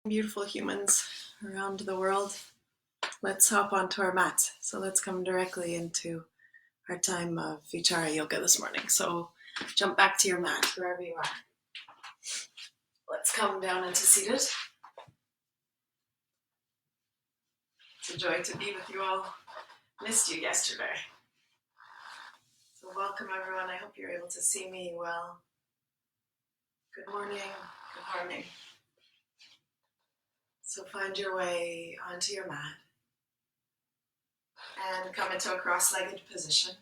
Beautiful humans around the world. Let's hop onto our mat. So let's come directly into our time of Vichara yoga this morning. So jump back to your mat wherever you are. Let's come down into seated. It's a joy to be with you all. Missed you yesterday. So welcome everyone. I hope you're able to see me well. Good morning. Good morning. So find your way onto your mat and come into a cross-legged position.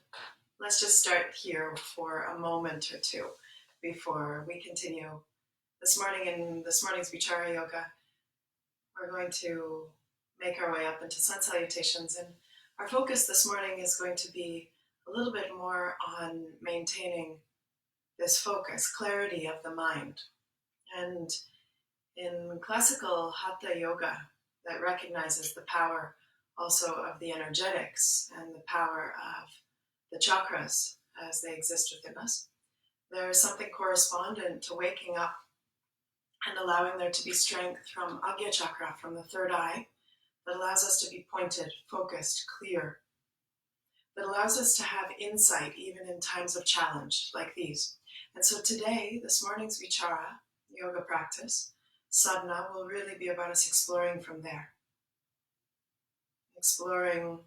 Let's just start here for a moment or two before we continue. This morning in this morning's Vichara yoga, we're going to make our way up into sun salutations, and our focus this morning is going to be a little bit more on maintaining this focus, clarity of the mind. And in classical Hatha yoga that recognizes the power also of the energetics and the power of the chakras as they exist within us, there is something correspondent to waking up and allowing there to be strength from Agya chakra, from the third eye, that allows us to be pointed, focused, clear, that allows us to have insight even in times of challenge like these. And so today, this morning's Vichara yoga practice, sadhana, will really be about us exploring from there. Exploring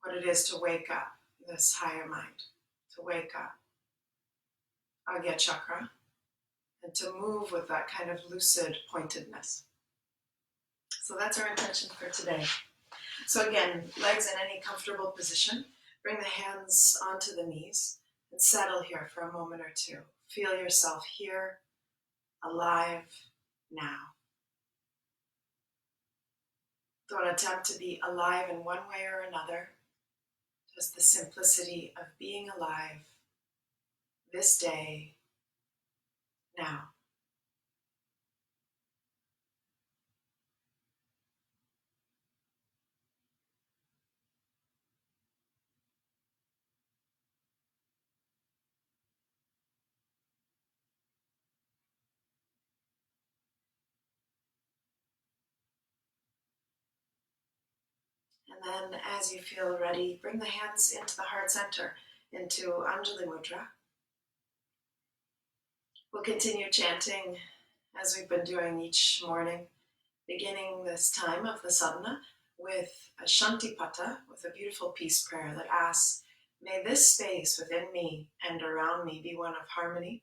what it is to wake up this higher mind, to wake up Agya chakra, and to move with that kind of lucid pointedness. So that's our intention for today. So again, legs in any comfortable position. Bring the hands onto the knees and settle here for a moment or two. Feel yourself here, alive, now. Don't attempt to be alive in one way or another. Just the simplicity of being alive this day, now. And then as you feel ready, bring the hands into the heart center, into Anjali Mudra. We'll continue chanting as we've been doing each morning, beginning this time of the sadhana with a Shantipata, with a beautiful peace prayer that asks, may this space within me and around me be one of harmony.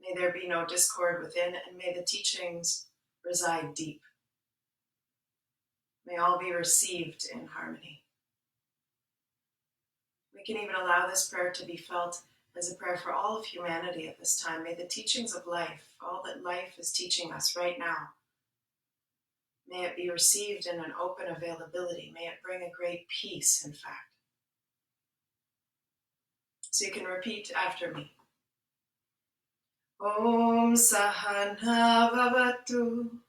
May there be no discord within, and may the teachings reside deep. May all be received in harmony. We can even allow this prayer to be felt as a prayer for all of humanity at this time. May the teachings of life, all that life is teaching us right now, may it be received in an open availability. May it bring a great peace, in fact. So you can repeat after me. Om Sahana Vavatu.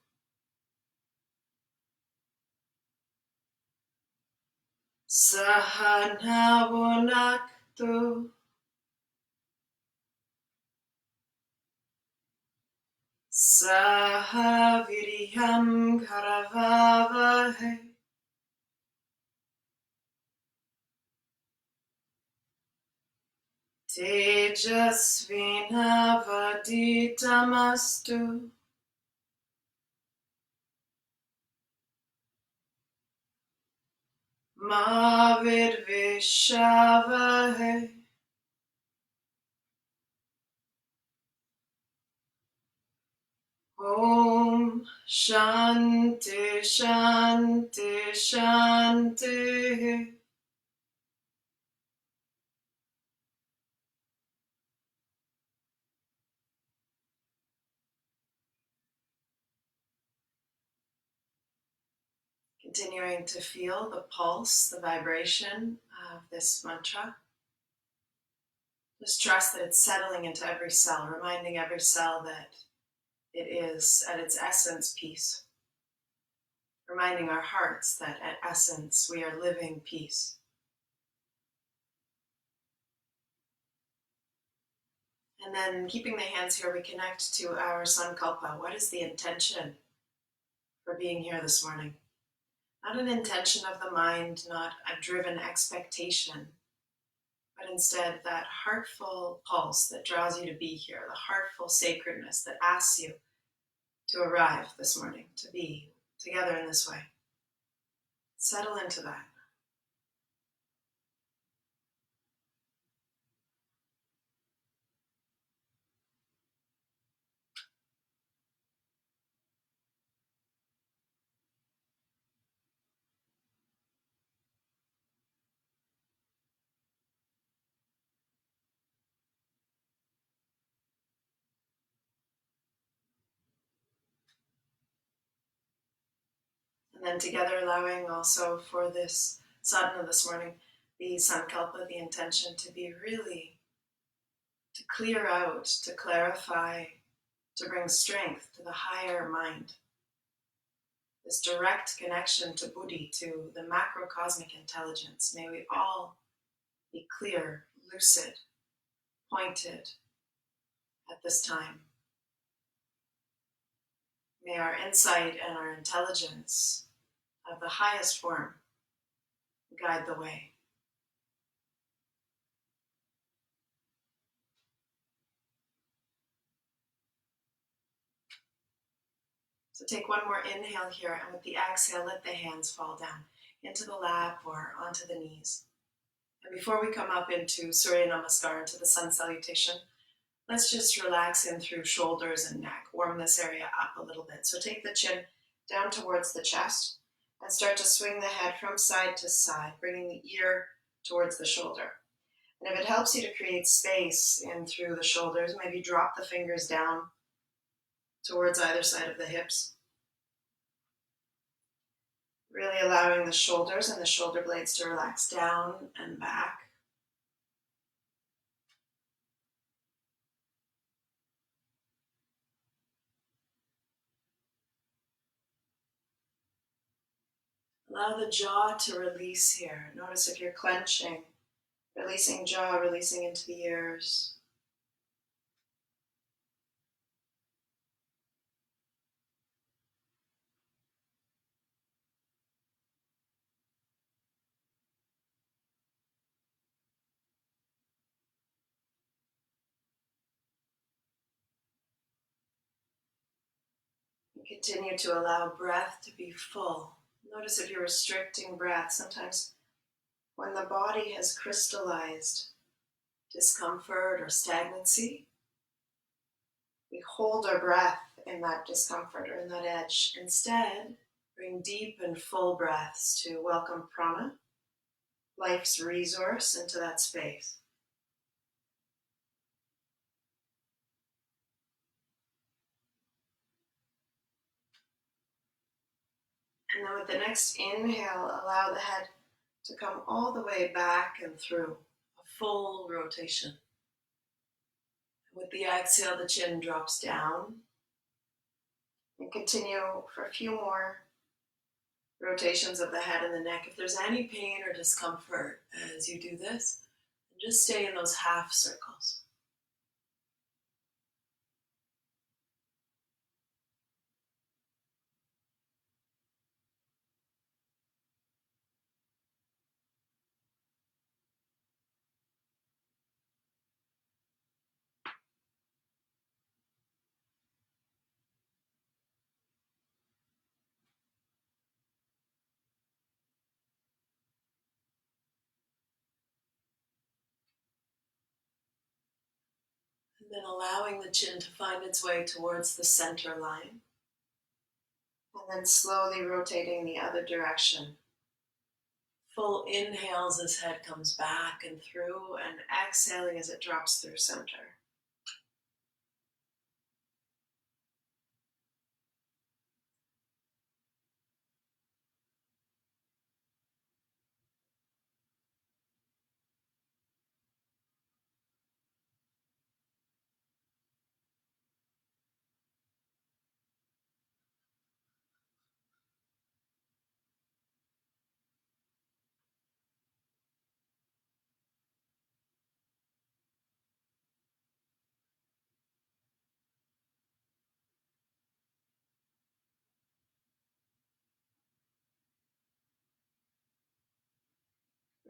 Sahana Bhunaktu. Saha Viriyam Karavavahe. Tejasvinavaditamastu. Ma Vidvishavahe. Om Shanti Shanti Shanti. Continuing to feel the pulse, the vibration of this mantra. Just trust that it's settling into every cell, reminding every cell that it is at its essence peace. Reminding our hearts that at essence we are living peace. And then keeping the hands here, we connect to our sankalpa. What is the intention for being here this morning. Not an intention of the mind, not a driven expectation, but instead that heartful pulse that draws you to be here, the heartful sacredness that asks you to arrive this morning, to be together in this way. Settle into that. And then together allowing also for this sadhana this morning, the sankalpa, the intention to be really, to clear out, to clarify, to bring strength to the higher mind. This direct connection to Buddhi, to the macrocosmic intelligence. May we all be clear, lucid, pointed at this time. May our insight and our intelligence of the highest form guide the way. So take one more inhale here, and with the exhale, let the hands fall down into the lap or onto the knees. And before we come up into Surya Namaskar, into the sun salutation, let's just relax in through shoulders and neck. Warm this area up a little bit. So take the chin down towards the chest and start to swing the head from side to side, bringing the ear towards the shoulder. And if it helps you to create space in through the shoulders, maybe drop the fingers down towards either side of the hips. Really allowing the shoulders and the shoulder blades to relax down and back. Allow the jaw to release here. Notice if you're clenching, releasing jaw, releasing into the ears. And continue to allow breath to be full. Notice if you're restricting breath. Sometimes when the body has crystallized discomfort or stagnancy, we hold our breath in that discomfort or in that edge. Instead, bring deep and full breaths to welcome prana, life's resource, into that space. And then with the next inhale, allow the head to come all the way back and through, a full rotation. With the exhale, the chin drops down. And continue for a few more rotations of the head and the neck. If there's any pain or discomfort as you do this, just stay in those half circles. And then allowing the chin to find its way towards the center line. And then slowly rotating the other direction. Full inhales as head comes back and through, and exhaling as it drops through center.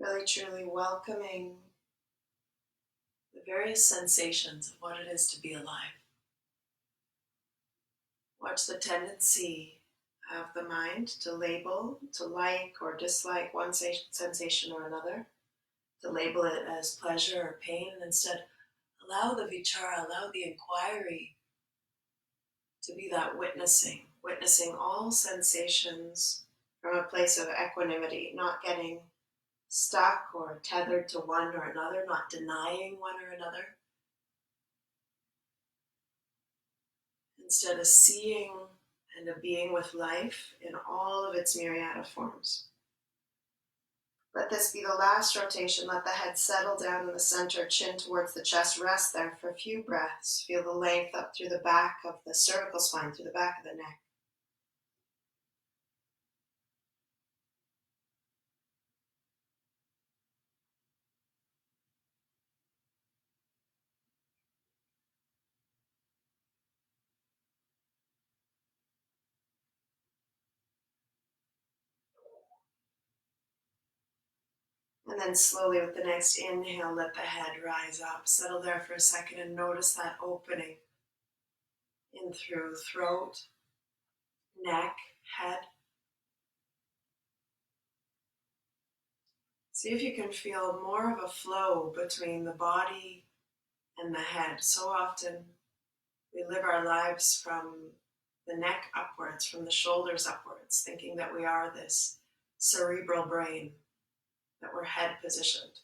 Really truly welcoming the various sensations of what it is to be alive. Watch the tendency of the mind to label, to like or dislike one sensation or another, to label it as pleasure or pain, and instead allow the vichara, allow the inquiry to be that witnessing all sensations from a place of equanimity, not getting stuck or tethered to one or another, not denying one or another. Instead of seeing and of being with life in all of its myriad of forms. Let this be the last rotation. Let the head settle down in the center, chin towards the chest. Rest there for a few breaths. Feel the length up through the back of the cervical spine, through the back of the neck. And then slowly with the next inhale, let the head rise up. Settle there for a second and notice that opening in through throat, neck, head. See if you can feel more of a flow between the body and the head. So often we live our lives from the neck upwards, from the shoulders upwards, thinking that we are this cerebral brain, that we're head positioned.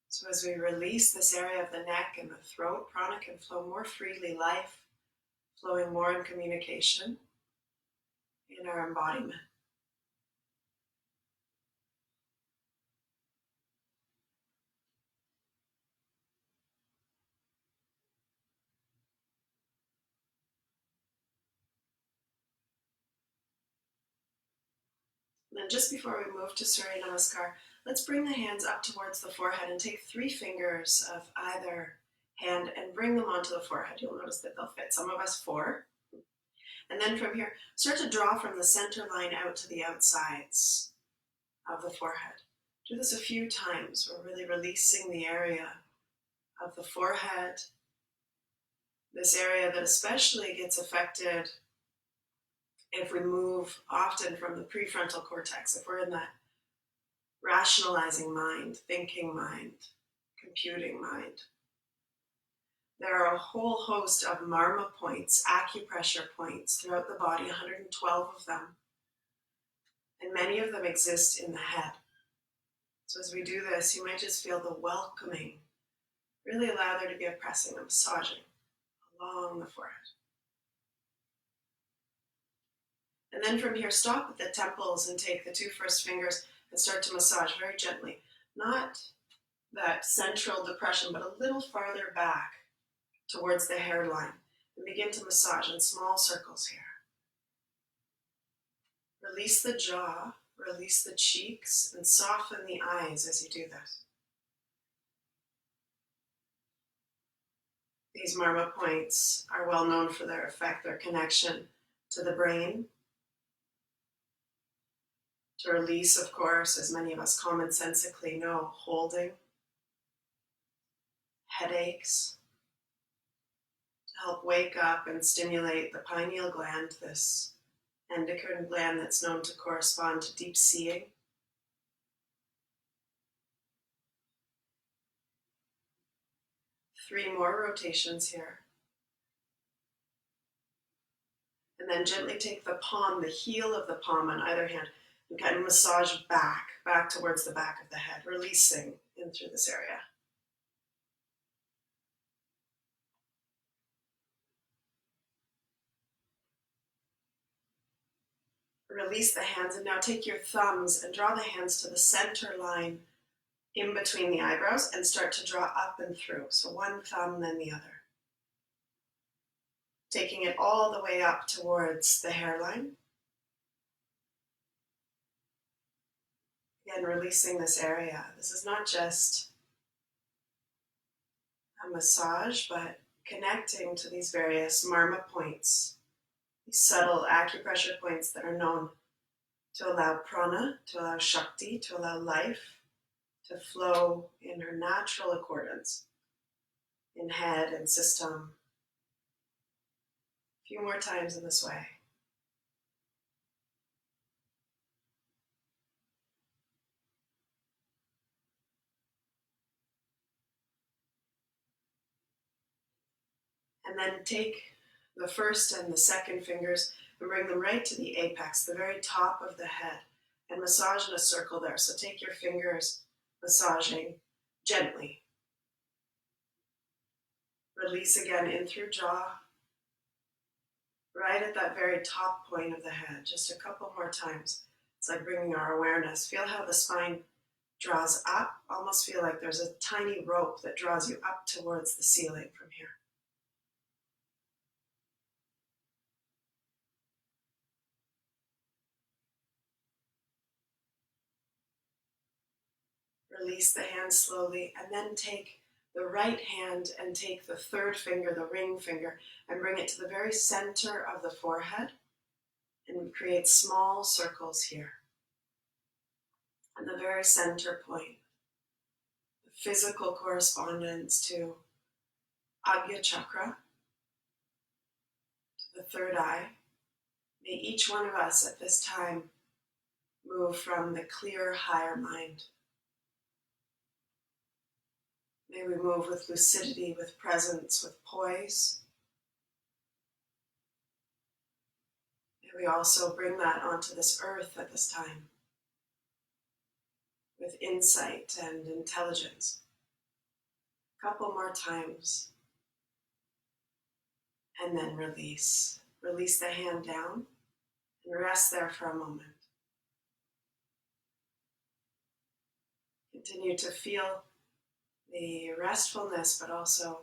So as we release this area of the neck and the throat, prana can flow more freely, life flowing more in communication in our embodiment. And then just before we move to Surya Namaskar, let's bring the hands up towards the forehead and take 3 fingers of either hand and bring them onto the forehead. You'll notice that they'll fit. Some of us 4. And then from here, start to draw from the center line out to the outsides of the forehead. Do this a few times. We're really releasing the area of the forehead, this area that especially gets affected if we move often from the prefrontal cortex, if we're in that rationalizing mind, thinking mind, computing mind. There are a whole host of marma points, acupressure points throughout the body, 112 of them. And many of them exist in the head. So as we do this, you might just feel the welcoming. Really allow there to be a pressing, a massaging along the forehead. And then from here, stop at the temples and take the 2 first fingers and start to massage very gently. Not that central depression, but a little farther back towards the hairline. And begin to massage in small circles here. Release the jaw, release the cheeks, and soften the eyes as you do this. These marma points are well known for their effect, their connection to the brain. To release, of course, as many of us commonsensically know, holding, headaches, to help wake up and stimulate the pineal gland, this endocrine gland that's known to correspond to deep seeing. Three more rotations here. And then gently take the palm, the heel of the palm on either hand, and kind of massage back towards the back of the head, releasing in through this area. Release the hands, and now take your thumbs and draw the hands to the center line in between the eyebrows and start to draw up and through. So one thumb, then the other. Taking it all the way up towards the hairline. Again, releasing this area. This is not just a massage, but connecting to these various marma points, these subtle acupressure points that are known to allow prana, to allow shakti, to allow life to flow in her natural accordance in head and system. A few more times in this way. And then take the first and the second fingers and bring them right to the apex, the very top of the head, and massage in a circle there. So take your fingers, massaging gently. Release again in through jaw, right at that very top point of the head. Just a couple more times. It's like bringing our awareness. Feel how the spine draws up. Almost feel like there's a tiny rope that draws you up towards the ceiling from here. Release the hand slowly, and then take the right hand and take the third finger, the ring finger, and bring it to the very center of the forehead and create small circles here. And the very center point, the physical correspondence to Agya Chakra, to the third eye. May each one of us at this time move from the clear higher mind. May we move with lucidity, with presence, with poise. May we also bring that onto this earth at this time with insight and intelligence. A couple more times. And then release. Release the hand down and rest there for a moment. Continue to feel the restfulness, but also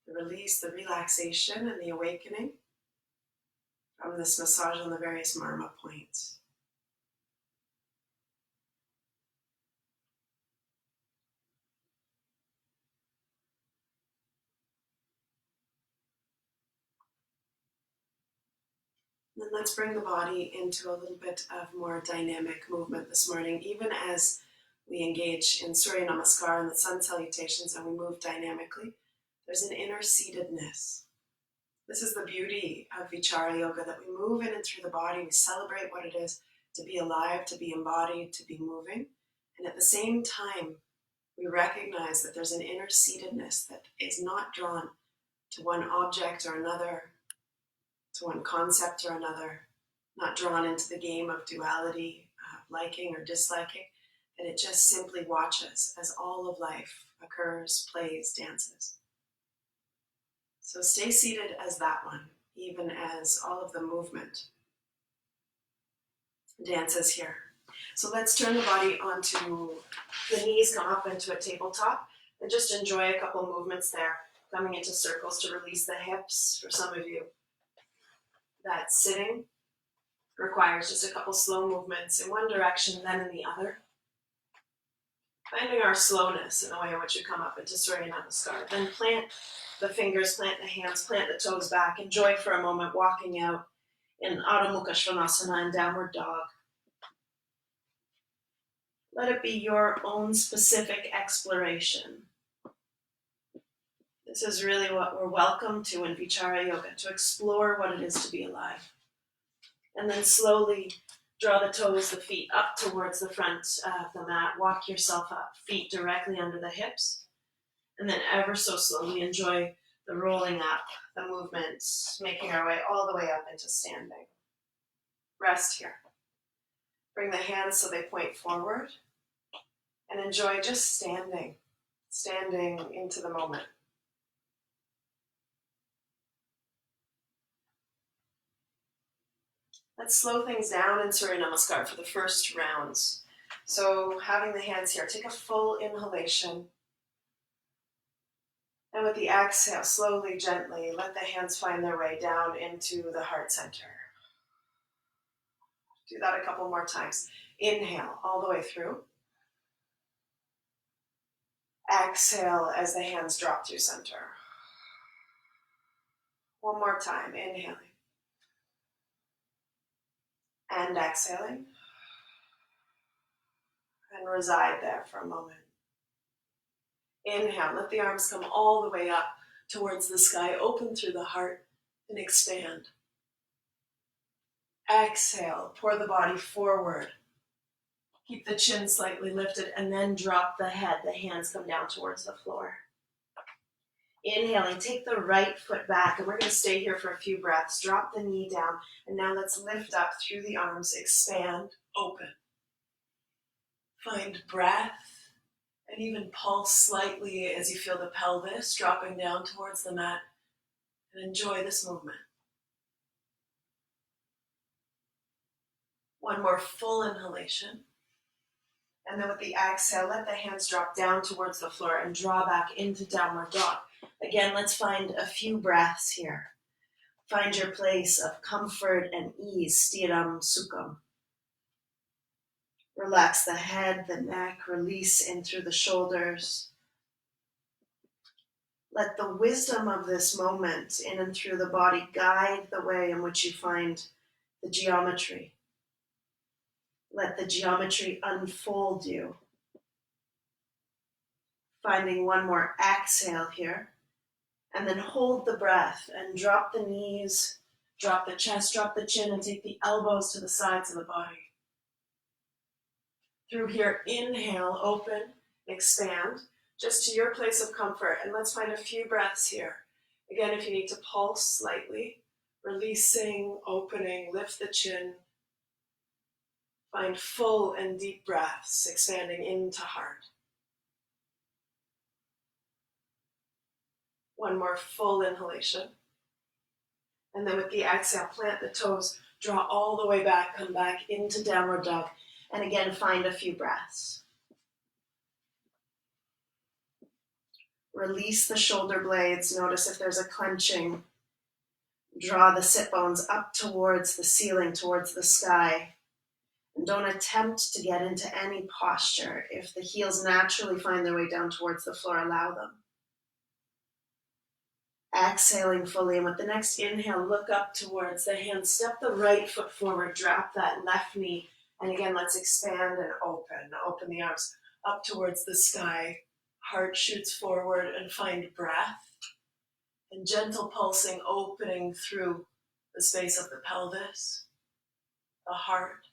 the release, the relaxation, and the awakening from this massage on the various marma points. Then let's bring the body into a little bit of more dynamic movement this morning, even as we engage in Surya Namaskar and the sun salutations and we move dynamically. There's an inner seatedness. This is the beauty of Vichara Yoga, that we move in and through the body, we celebrate what it is to be alive, to be embodied, to be moving. And at the same time, we recognize that there's an inner seatedness that is not drawn to one object or another, to one concept or another, not drawn into the game of duality, liking or disliking, that it just simply watches as all of life occurs, plays, dances. So stay seated as that one, even as all of the movement dances here. So let's turn the body onto the knees, come up into a tabletop, and just enjoy a couple movements there, coming into circles to release the hips. For some of you, that sitting requires just a couple slow movements in one direction, then in the other. Finding our slowness in the way in which you come up into Surya Namaskar. Then plant the fingers, plant the hands, plant the toes back. Enjoy for a moment walking out in Adho Mukha Svanasana and Downward Dog. Let it be your own specific exploration. This is really what we're welcome to in Vichara Yoga, to explore what it is to be alive. And then slowly draw the toes, the feet up towards the front of the mat. Walk yourself up, feet directly under the hips. And then ever so slowly enjoy the rolling up, the movement, making our way all the way up into standing. Rest here. Bring the hands so they point forward. And enjoy just standing into the moment. Let's slow things down in Surya Namaskar for the first rounds. So having the hands here, take a full inhalation. And with the exhale, slowly, gently, let the hands find their way down into the heart center. Do that a couple more times. Inhale all the way through. Exhale as the hands drop through center. One more time, inhaling. And exhaling. and reside there for a moment. Inhale, let the arms come all the way up towards the sky, open through the heart and expand. Exhale, pour the body forward. Keep the chin slightly lifted and then drop the head. The hands come down towards the floor. Inhaling, take the right foot back, and we're going to stay here for a few breaths. Drop the knee down, and now let's lift up through the arms, expand, open. Find breath, and even pulse slightly as you feel the pelvis dropping down towards the mat, and enjoy this movement. One more full inhalation. And then with the exhale, let the hands drop down towards the floor and draw back into downward dog. Again, let's find a few breaths here. Find your place of comfort and ease, Stiram Sukham. Relax the head, the neck, release in through the shoulders. Let the wisdom of this moment in and through the body guide the way in which you find the geometry. Let the geometry unfold you. Finding one more exhale here. And then hold the breath and drop the knees, drop the chest, drop the chin, and take the elbows to the sides of the body. Through here, inhale, open, expand, just to your place of comfort. And let's find a few breaths here. Again, if you need to pulse slightly, releasing, opening, lift the chin. Find full and deep breaths, expanding into heart. One more full inhalation. And then with the exhale, plant the toes, draw all the way back, come back into downward dog. And again, find a few breaths. Release the shoulder blades. Notice if there's a clenching. Draw the sit bones up towards the ceiling, towards the sky. And don't attempt to get into any posture. If the heels naturally find their way down towards the floor, allow them. Exhaling fully, and with the next inhale, look up towards the hands. Step the right foot forward, drop that left knee. And again, let's expand and open. Open the arms up towards the sky. Heart shoots forward and find breath. And gentle pulsing, opening through the space of the pelvis, the heart.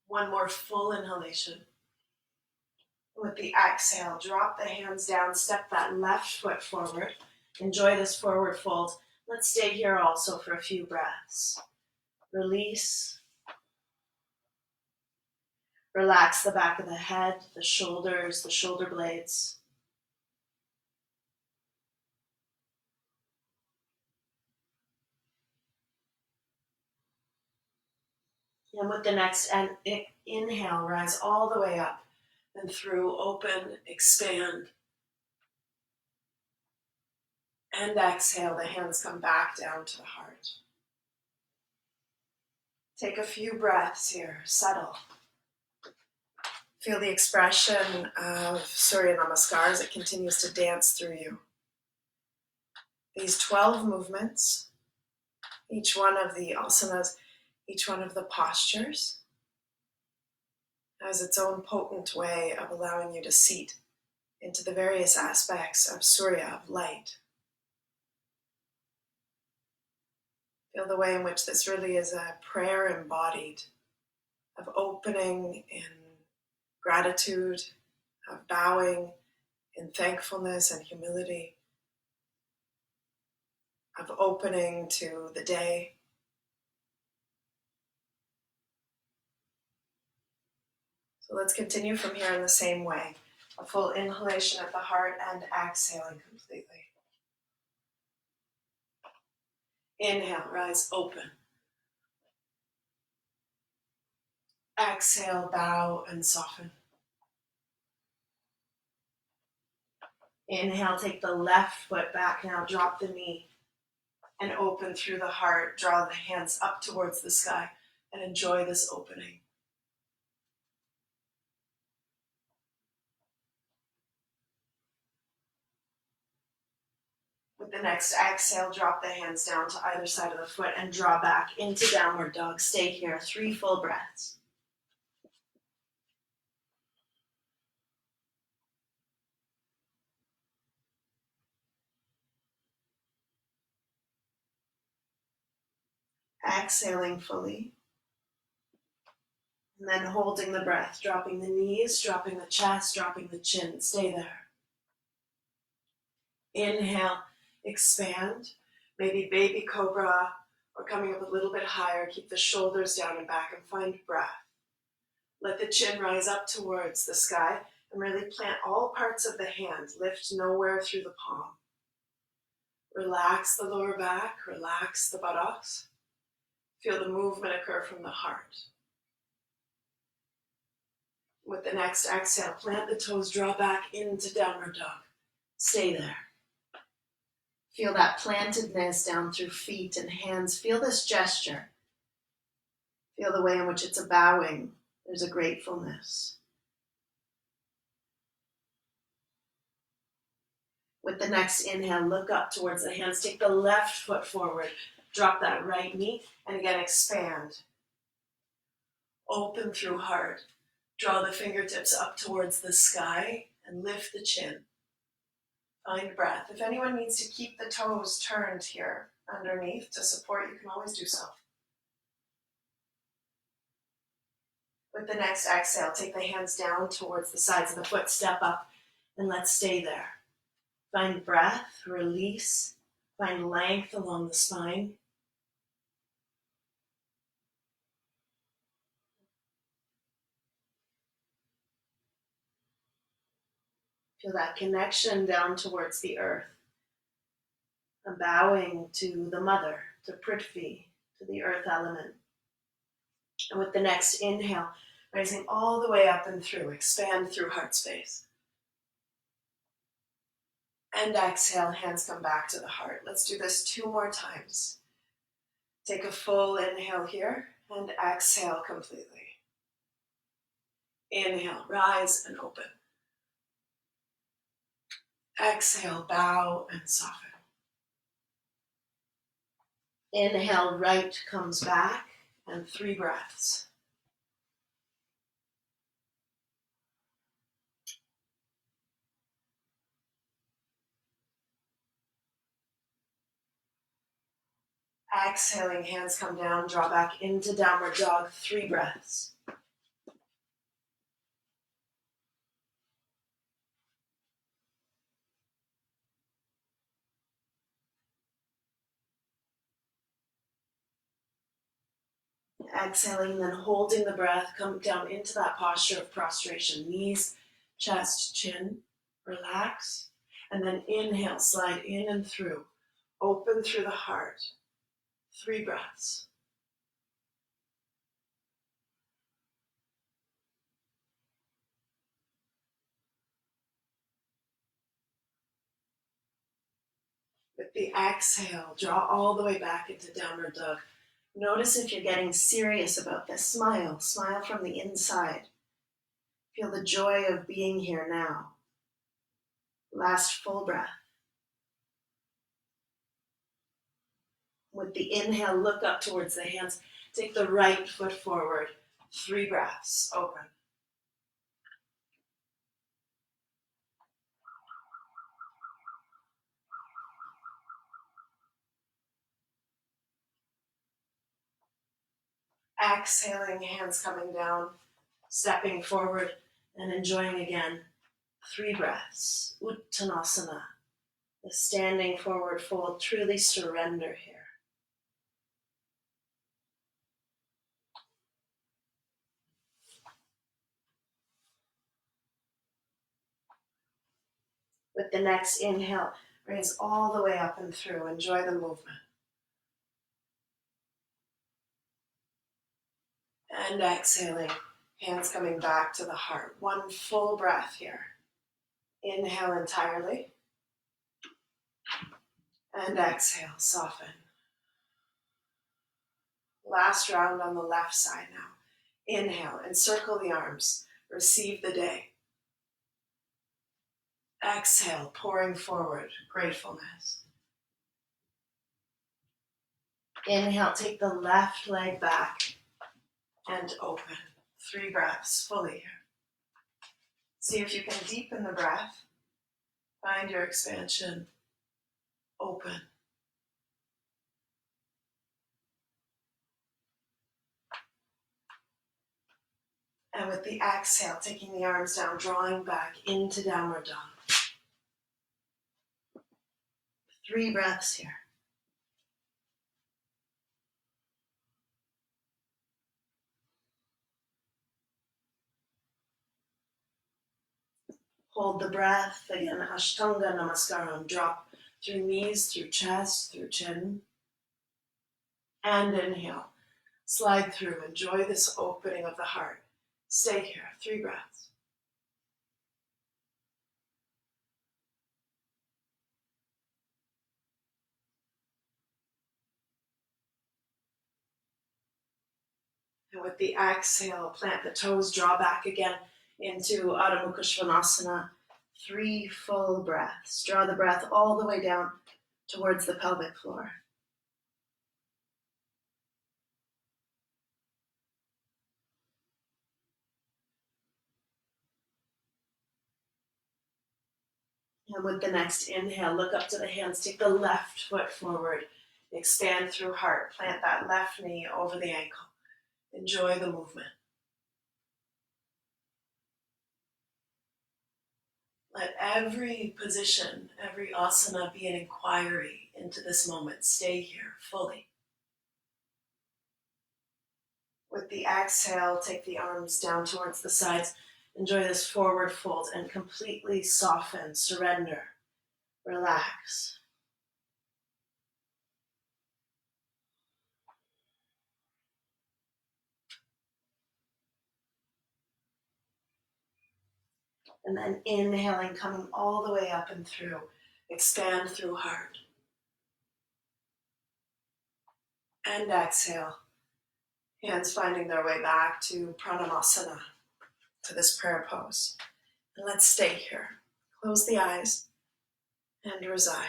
One more full inhalation. With the exhale, drop the hands down, step that left foot forward. Enjoy this forward fold. Let's stay here also for a few breaths. Release. Relax the back of the head, the shoulders, the shoulder blades. And with the next inhale, rise all the way up and through, open, expand. And exhale, the hands come back down to the heart. Take a few breaths here, settle. Feel the expression of Surya Namaskar as it continues to dance through you. These 12 movements, each one of the asanas, each one of the postures, has its own potent way of allowing you to seat into the various aspects of Surya, of light. Feel the way in which this really is a prayer embodied, of opening in gratitude, of bowing in thankfulness and humility, of opening to the day. So let's continue from here in the same way. A full inhalation at the heart and exhaling completely. Inhale, rise, open. Exhale, bow and soften. Inhale, take the left foot back now, drop the knee and open through the heart. Draw the hands up towards the sky and enjoy this opening. With the next exhale, drop the hands down to either side of the foot and draw back into downward dog. Stay here, 3 full breaths. Exhaling fully. And then holding the breath, dropping the knees, dropping the chest, dropping the chin. Stay there. Inhale, expand. Maybe baby cobra or coming up a little bit higher. Keep the shoulders down and back and find breath. Let the chin rise up towards the sky and really plant all parts of the hand. Lift nowhere through the palm. Relax the lower back, relax the buttocks. Feel the movement occur from the heart. With the next exhale, plant the toes, draw back into downward dog. Stay there. Feel that plantedness down through feet and hands. Feel this gesture. Feel the way in which it's a bowing. There's a gratefulness. With the next inhale, look up towards the hands. Take the left foot forward. Drop that right knee. And again, expand. Open through heart. Draw the fingertips up towards the sky and lift the chin. Find breath. If anyone needs to keep the toes turned here underneath to support, you can always do so. With the next exhale, take the hands down towards the sides of the foot, step up, and let's stay there. Find breath, release, find length along the spine. Feel that connection down towards the earth. A bowing to the mother, to Prithvi, to the earth element. And with the next inhale, raising all the way up and through, expand through heart space. And exhale, hands come back to the heart. Let's do this 2 more times. Take a full inhale here and exhale completely. Inhale, rise and open. Exhale, bow and soften. Inhale, right comes back and 3 breaths. Exhaling, hands come down, draw back into downward dog, 3 breaths. Exhaling, then holding the breath, come down into that posture of prostration. Knees, chest, chin, relax. And then inhale, slide in and through. Open through the heart. 3 breaths. With the exhale, draw all the way back into downward dog. Notice if you're getting serious about this. Smile. Smile from the inside. Feel the joy of being here now. Last full breath. With the inhale, look up towards the hands. Take the right foot forward. 3 breaths. Open. Exhaling, hands coming down, stepping forward and enjoying again. 3 breaths. Uttanasana. The standing forward fold. Truly surrender here. With the next inhale, raise all the way up and through. Enjoy the movement. And exhaling, hands coming back to the heart. 1 full breath here. Inhale entirely. And exhale, soften. Last round on the left side now. Inhale, encircle the arms. Receive the day. Exhale, pouring forward, gratefulness. Inhale, take the left leg back and open. 3 breaths fully here. See if you can deepen the breath. Find your expansion. Open. And with the exhale, taking the arms down, drawing back into downward dog. 3 breaths here. Hold the breath. Again, Ashtanga Namaskaram. Drop through knees, through chest, through chin. And inhale. Slide through. Enjoy this opening of the heart. Stay here. 3 breaths. And with the exhale, plant the toes, draw back again into Adho Mukha Svanasana. 3 full breaths. Draw the breath all the way down towards the pelvic floor. And with the next inhale, look up to the hands. Take the left foot forward. Expand through heart. Plant that left knee over the ankle. Enjoy the movement. Let every position, every asana be an inquiry into this moment. Stay here fully. With the exhale, take the arms down towards the sides. Enjoy this forward fold and completely soften, surrender, relax. And then inhaling, coming all the way up and through. Expand through heart. And exhale. Hands finding their way back to Pranayama, to this prayer pose. And let's stay here. Close the eyes and reside.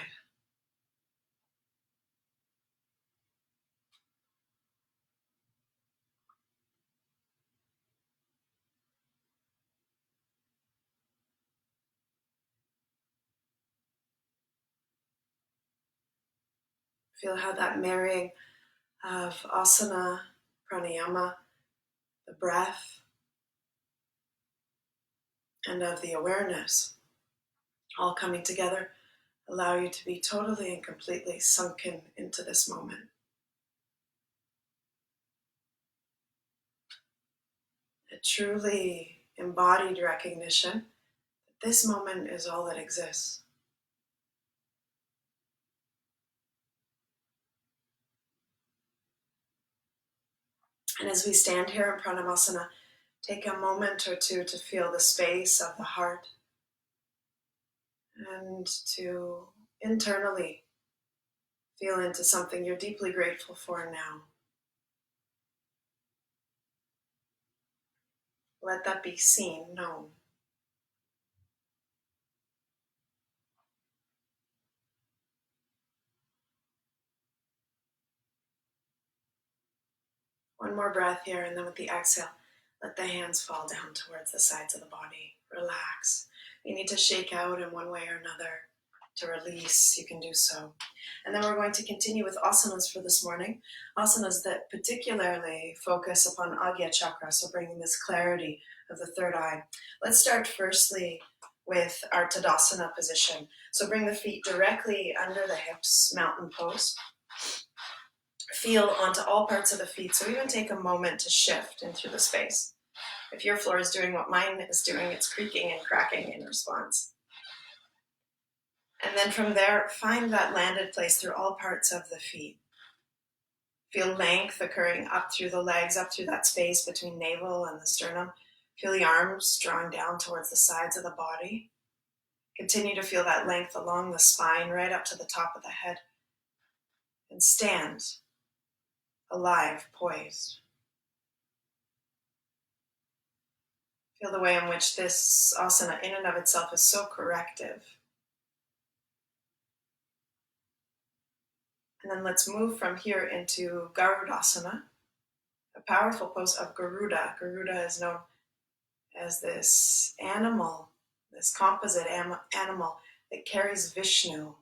Feel how that marrying of asana, pranayama, the breath, and of the awareness all coming together allow you to be totally and completely sunken into this moment. A truly embodied recognition that this moment is all that exists. And as we stand here in Pranayama, take a moment or two to feel the space of the heart and to internally feel into something you're deeply grateful for now. Let that be seen, known. One more breath here, and then with the exhale, let the hands fall down towards the sides of the body. Relax. You need to shake out in one way or another to release, you can do so. And then we're going to continue with asanas for this morning. Asanas that particularly focus upon Agya Chakra, so bringing this clarity of the third eye. Let's start firstly with our Tadasana position. So bring the feet directly under the hips, mountain pose. Feel onto all parts of the feet, so even take a moment to shift into the space. If your floor is doing what mine is doing, it's creaking and cracking in response. And then from there, find that landed place through all parts of the feet. Feel length occurring up through the legs, up through that space between navel and the sternum. Feel the arms drawing down towards the sides of the body. Continue to feel that length along the spine, right up to the top of the head. And stand, alive, poised. Feel the way in which this asana in and of itself is so corrective. And then let's move from here into Garudasana, a powerful pose of Garuda. Garuda is known as this animal, this composite animal that carries Vishnu,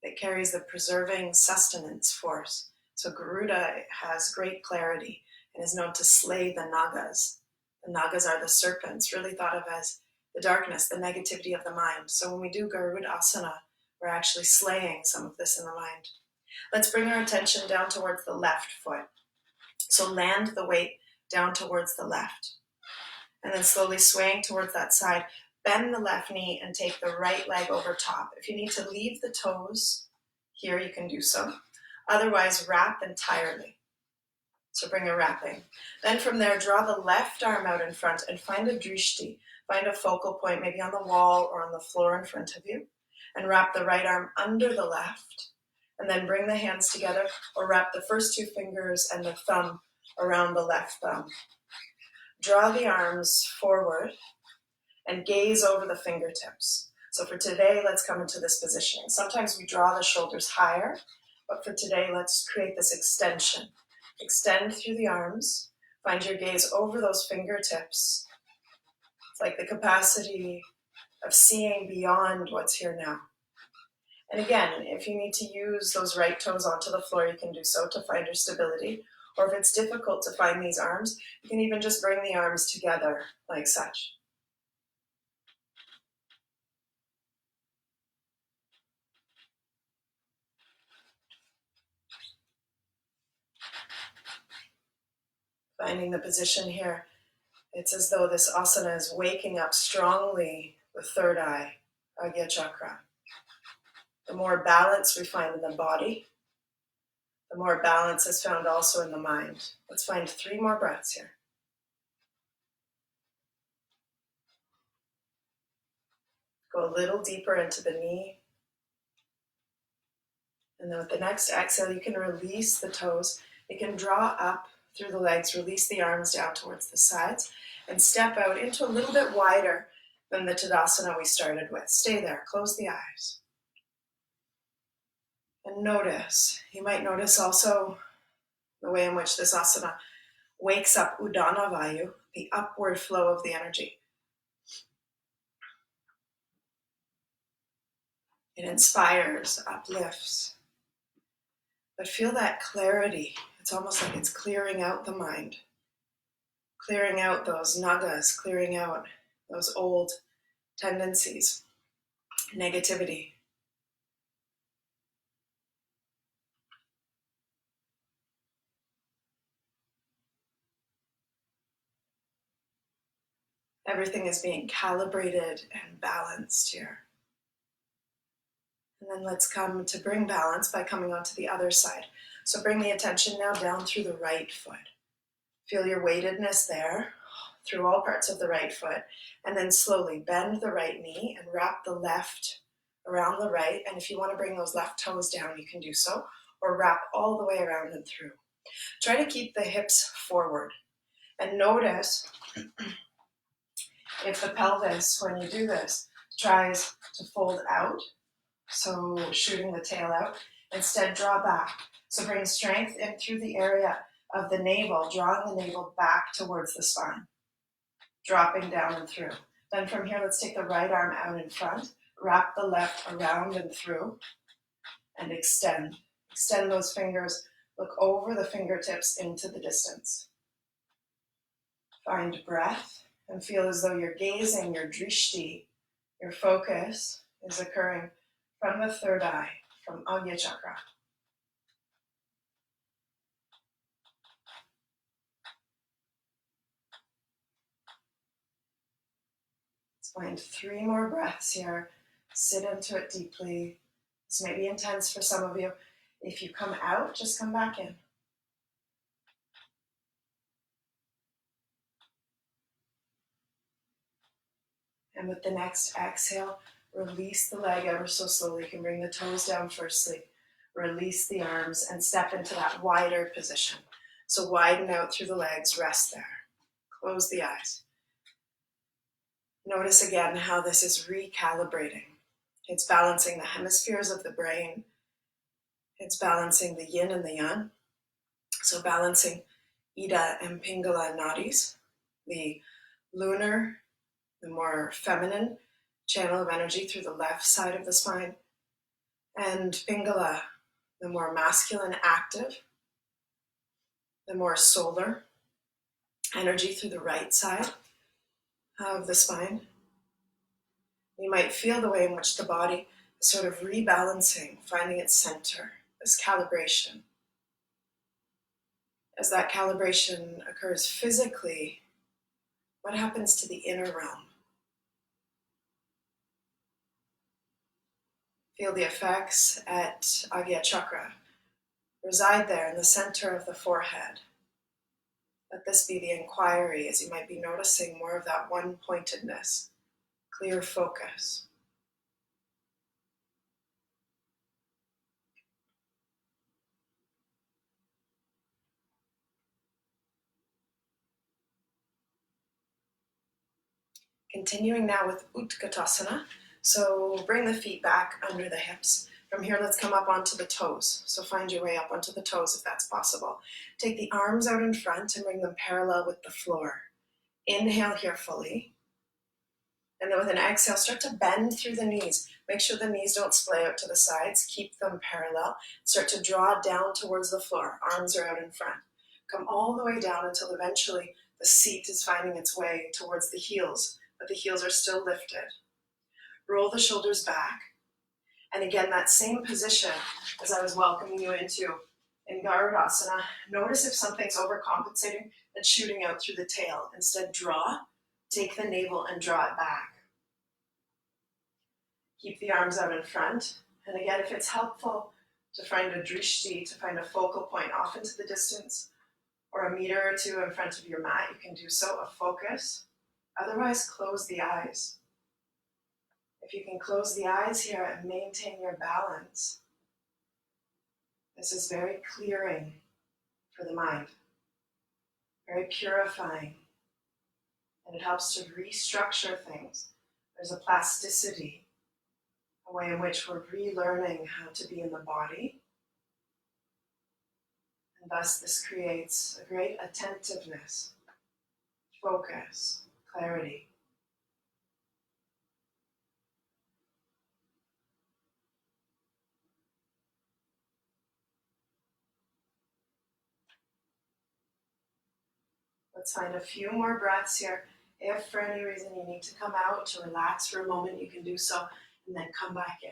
that carries the preserving sustenance force. So Garuda has great clarity and is known to slay the Nagas. The Nagas are the serpents, really thought of as the darkness, the negativity of the mind. So when we do Garudasana, we're actually slaying some of this in the mind. Let's bring our attention down towards the left foot. So land the weight down towards the left. And then slowly swaying towards that side, bend the left knee and take the right leg over top. If you need to leave the toes here, you can do so. Otherwise, wrap entirely. So bring a wrapping. Then from there, draw the left arm out in front and find a drishti. Find a focal point, maybe on the wall or on the floor in front of you. And wrap the right arm under the left. And then bring the hands together or wrap the first two fingers and the thumb around the left thumb. Draw the arms forward and gaze over the fingertips. So for today, let's come into this positioning. Sometimes we draw the shoulders higher, but for today, let's create this extension. Extend through the arms. Find your gaze over those fingertips. It's like the capacity of seeing beyond what's here now. And again, if you need to use those right toes onto the floor, you can do so to find your stability. Or if it's difficult to find these arms, you can even just bring the arms together like such. Finding the position here, it's as though this asana is waking up strongly the third eye, Agya Chakra. The more balance we find in the body, the more balance is found also in the mind. Let's find 3 more breaths here. Go a little deeper into the knee. And then with the next exhale, you can release the toes. You can draw up through the legs, release the arms down towards the sides, and step out into a little bit wider than the Tadasana we started with. Stay there, close the eyes. And notice, you might notice also the way in which this asana wakes up Udana Vayu, the upward flow of the energy. It inspires, uplifts. But feel that clarity. It's almost like it's clearing out the mind. Clearing out those nagas, clearing out those old tendencies, negativity. Everything is being calibrated and balanced here. And then let's come to bring balance by coming onto the other side. So bring the attention now down through the right foot. Feel your weightedness there through all parts of the right foot. And then slowly bend the right knee and wrap the left around the right. And if you want to bring those left toes down, you can do so. Or wrap all the way around and through. Try to keep the hips forward. And notice if the pelvis, when you do this, tries to fold out, so shooting the tail out, instead draw back. So bring strength in through the area of the navel, drawing the navel back towards the spine, dropping down and through. Then from here, let's take the right arm out in front, wrap the left around and through, and extend. Extend those fingers, look over the fingertips into the distance. Find breath and feel as though you're gazing, your drishti, your focus is occurring from the third eye, from Agya Chakra. Let's find 3 more breaths here. Sit into it deeply. This may be intense for some of you. If you come out, just come back in. And with the next exhale, release the leg ever so slowly. You can bring the toes down firstly. Release the arms and step into that wider position. So widen out through the legs, rest there. Close the eyes. Notice again how this is recalibrating. It's balancing the hemispheres of the brain. It's balancing the yin and the yang. So balancing Ida and Pingala nadis, the lunar, the more feminine channel of energy through the left side of the spine, and Pingala, the more masculine, active, the more solar energy through the right side of the spine. You might feel the way in which the body is sort of rebalancing, finding its center, this calibration. As that calibration occurs physically, what happens to the inner realm? Feel the effects at Agya Chakra. Reside there in the center of the forehead. Let this be the inquiry, as you might be noticing more of that one-pointedness, clear focus. Continuing now with Utkatasana. So bring the feet back under the hips. From here, let's come up onto the toes. So find your way up onto the toes if that's possible. Take the arms out in front and bring them parallel with the floor. Inhale here fully. And then with an exhale, start to bend through the knees. Make sure the knees don't splay out to the sides. Keep them parallel. Start to draw down towards the floor. Arms are out in front. Come all the way down until eventually the seat is finding its way towards the heels, but the heels are still lifted. Roll the shoulders back. And again, that same position as I was welcoming you into in Garudasana. Notice if something's overcompensating and shooting out through the tail. Instead, draw. Take the navel and draw it back. Keep the arms out in front. And again, if it's helpful to find a drishti, to find a focal point off into the distance, or a meter or two in front of your mat, you can do so, a focus. Otherwise, close the eyes. If you can close the eyes here and maintain your balance, this is very clearing for the mind, very purifying, and it helps to restructure things. There's a plasticity, a way in which we're relearning how to be in the body, and thus this creates a great attentiveness, focus, clarity. Let's find a few more breaths here. If for any reason you need to come out to relax for a moment, you can do so, and then come back in.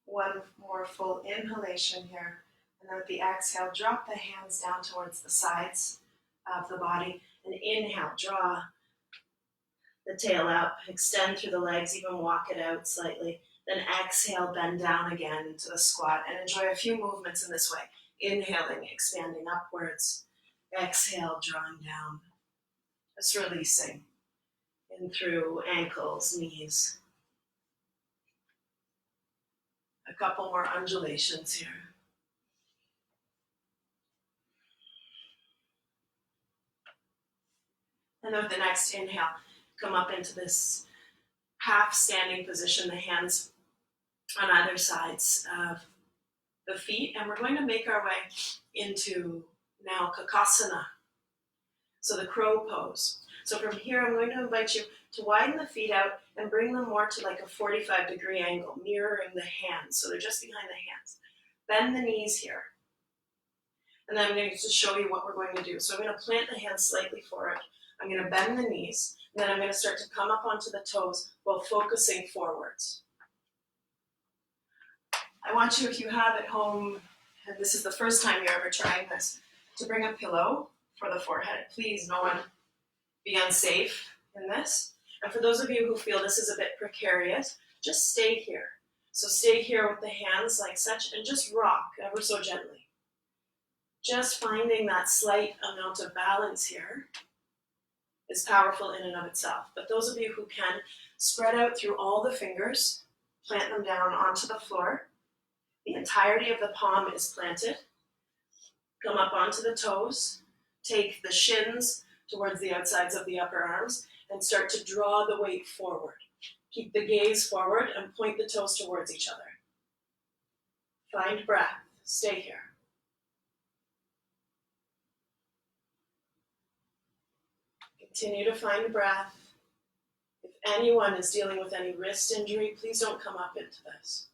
One more full inhalation here. And then with the exhale, drop the hands down towards the sides of the body. And inhale, draw the tail up, extend through the legs, even walk it out slightly. Then exhale, bend down again into the squat and enjoy a few movements in this way. Inhaling, expanding upwards. Exhale, drawing down. Just releasing in through ankles, knees. A couple more undulations here. And with the next inhale, come up into this half standing position, the hands on either sides of the feet. And we're going to make our way into now Kakasana. So the crow pose. So from here, I'm going to invite you to widen the feet out and bring them more to like a 45-degree angle, mirroring the hands. So they're just behind the hands. Bend the knees here. And then I'm going to show you what we're going to do. So I'm going to plant the hands slightly forward. I'm going to bend the knees. And then I'm going to start to come up onto the toes while focusing forwards. I want you, if you have at home, and this is the first time you're ever trying this, to bring a pillow for the forehead. Please, no one be unsafe in this. And for those of you who feel this is a bit precarious, just stay here. So stay here with the hands like such and just rock ever so gently. Just finding that slight amount of balance here is powerful in and of itself. But those of you who can, spread out through all the fingers, plant them down onto the floor, The entirety of the palm is planted. Come up onto the toes. Take the shins towards the outsides of the upper arms and start to draw the weight forward. Keep the gaze forward and point the toes towards each other. Find breath. Stay here. Continue to find breath. If anyone is dealing with any wrist injury, please don't come up into this.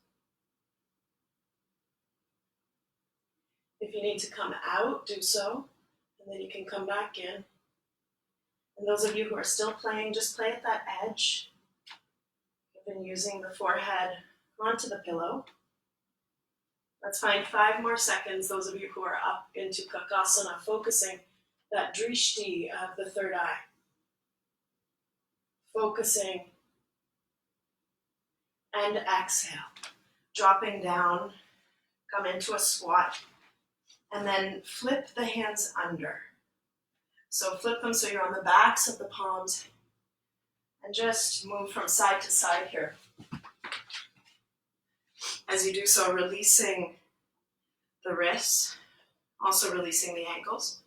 If you need to come out, do so, and then you can come back in. And those of you who are still playing, just play at that edge. You've been using the forehead onto the pillow. Let's find 5 more seconds, those of you who are up into Kakasana, focusing that drishti of the third eye. Focusing and exhale. Dropping down, come into a squat, and then flip the hands under. So flip them so you're on the backs of the palms, and just move from side to side here. As you do so, releasing the wrists, also releasing the ankles.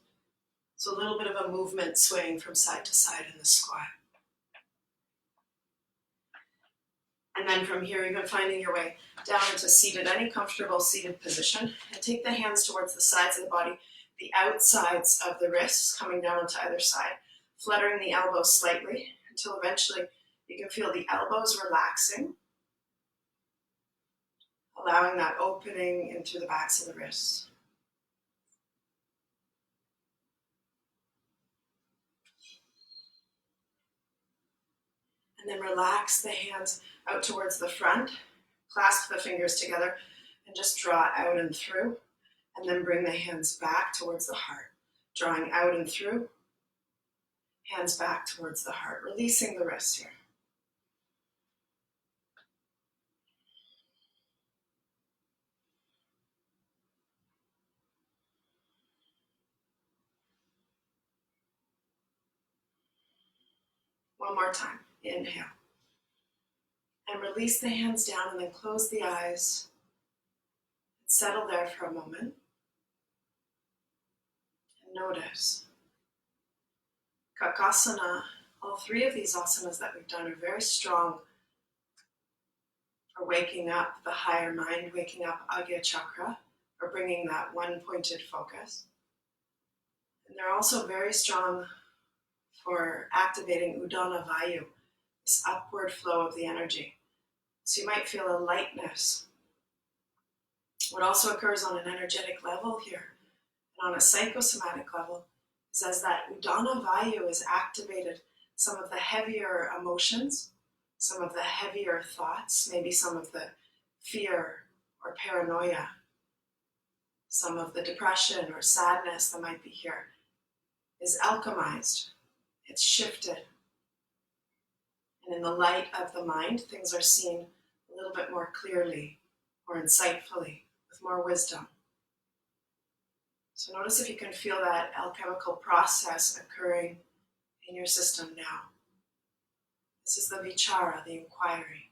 So a little bit of a movement swaying from side to side in the squat. And then from here, even finding your way down into seated, any comfortable seated position, and take the hands towards the sides of the body, the outsides of the wrists coming down onto either side, fluttering the elbows slightly until eventually you can feel the elbows relaxing, allowing that opening into the backs of the wrists. And then relax the hands out towards the front, clasp the fingers together, and just draw out and through. And then bring the hands back towards the heart, drawing out and through, hands back towards the heart, releasing the wrists here. One more time, inhale. And release the hands down and then close the eyes. Settle there for a moment. And notice. Kakasana, all 3 of these asanas that we've done are very strong for waking up the higher mind, waking up Agya Chakra, or bringing that one-pointed focus. And they're also very strong for activating Udana Vayu, this upward flow of the energy. So you might feel a lightness. What also occurs on an energetic level here, and on a psychosomatic level, is as that Udana Vayu is activated, some of the heavier emotions, some of the heavier thoughts, maybe some of the fear or paranoia, some of the depression or sadness that might be here, is alchemized. It's shifted. And in the light of the mind, things are seen a little bit more clearly or insightfully, with more wisdom. So notice if you can feel that alchemical process occurring in your system now. This is the Vichara, the inquiry.